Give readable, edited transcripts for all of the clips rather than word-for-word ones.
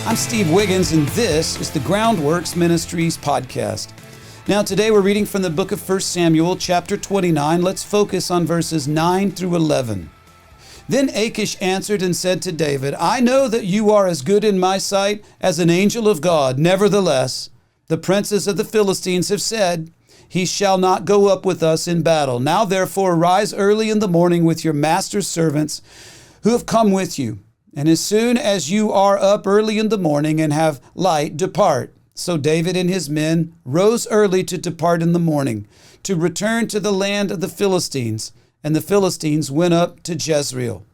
I'm Steve Wiggins, and this is the Groundworks Ministries podcast. Now, today we're reading from the book of 1 Samuel, chapter 29. Let's focus on verses 9 through 11. Then Achish answered and said to David, I know that you are as good in my sight as an angel of God. Nevertheless, the princes of the Philistines have said, He shall not go up with us in battle. Now, therefore, rise early in the morning with your master's servants who have come with you. And as soon as you are up early in the morning and have light, depart. So David and his men rose early to depart in the morning, to return to the land of the Philistines. And the Philistines went up to Jezreel.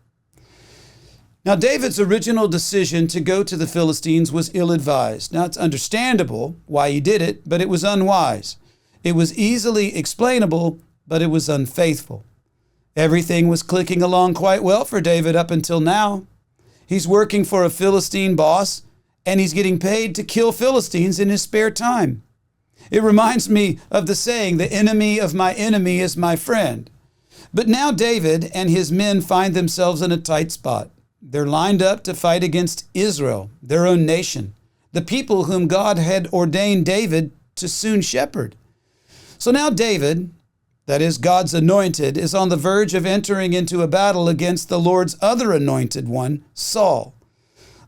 Now, David's original decision to go to the Philistines was ill-advised. Now, it's understandable why he did it, but it was unwise. It was easily explainable, but it was unfaithful. Everything was clicking along quite well for David up until now. He's working for a Philistine boss, and he's getting paid to kill Philistines in his spare time. It reminds me of the saying, the enemy of my enemy is my friend. But now David and his men find themselves in a tight spot. They're lined up to fight against Israel, their own nation, the people whom God had ordained David to soon shepherd. So now David, that is God's anointed, is on the verge of entering into a battle against the Lord's other anointed one, Saul,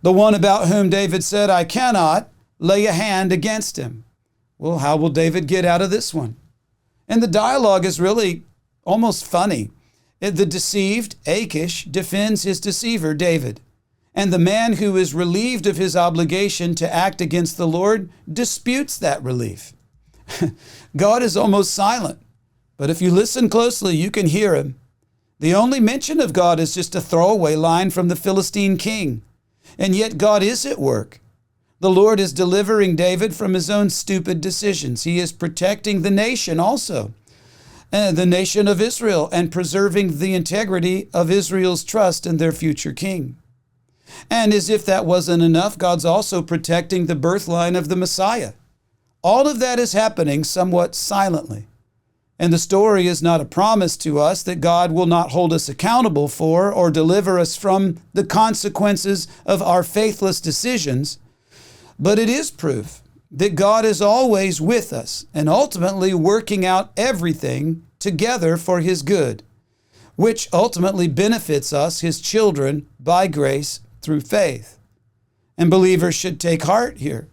the one about whom David said, I cannot lay a hand against him. Well, how will David get out of this one? And the dialogue is really almost funny. The deceived, Achish, defends his deceiver, David. And the man who is relieved of his obligation to act against the Lord disputes that relief. God is almost silent. But if you listen closely, you can hear him. The only mention of God is just a throwaway line from the Philistine king. And yet God is at work. The Lord is delivering David from his own stupid decisions. He is protecting the nation also, the nation of Israel, and preserving the integrity of Israel's trust in their future king. And as if that wasn't enough, God's also protecting the birth line of the Messiah. All of that is happening somewhat silently. And the story is not a promise to us that God will not hold us accountable for or deliver us from the consequences of our faithless decisions, but it is proof that God is always with us and ultimately working out everything together for His good, which ultimately benefits us, His children, by grace through faith. And believers should take heart here.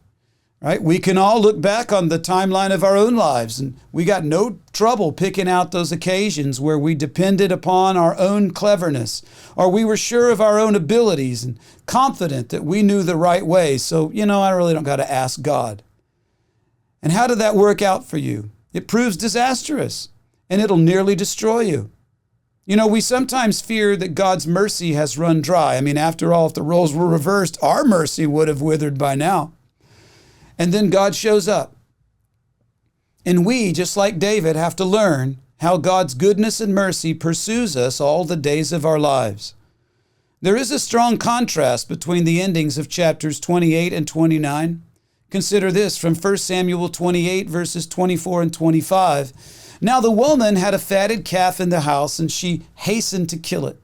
Right? We can all look back on the timeline of our own lives, and we got no trouble picking out those occasions where we depended upon our own cleverness, or we were sure of our own abilities and confident that we knew the right way. So, I really don't got to ask God. And how did that work out for you? It proves disastrous, and it'll nearly destroy you. We sometimes fear that God's mercy has run dry. After all, if the roles were reversed, our mercy would have withered by now. And then God shows up. And we, just like David, have to learn how God's goodness and mercy pursues us all the days of our lives. There is a strong contrast between the endings of chapters 28 and 29. Consider this from 1 Samuel 28, verses 24 and 25. Now the woman had a fatted calf in the house, and she hastened to kill it.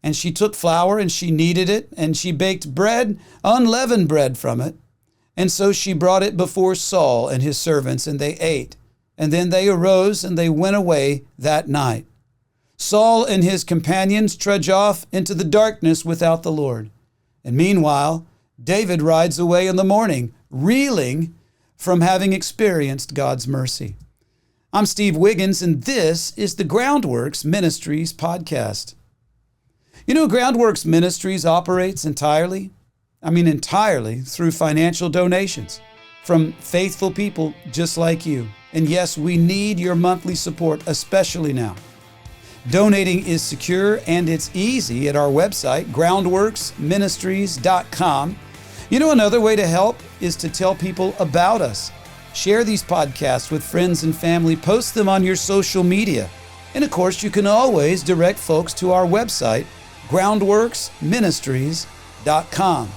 And she took flour, and she kneaded it, and she baked bread, unleavened bread from it. And so she brought it before Saul and his servants, and they ate. And then they arose and they went away that night. Saul and his companions trudge off into the darkness without the Lord. And meanwhile, David rides away in the morning, reeling from having experienced God's mercy. I'm Steve Wiggins, and this is the Groundworks Ministries podcast. Groundworks Ministries operates entirely through financial donations from faithful people just like you. And yes, we need your monthly support, especially now. Donating is secure and it's easy at our website, groundworksministries.com. Another way to help is to tell people about us. Share these podcasts with friends and family, post them on your social media. And of course, you can always direct folks to our website, groundworksministries.com.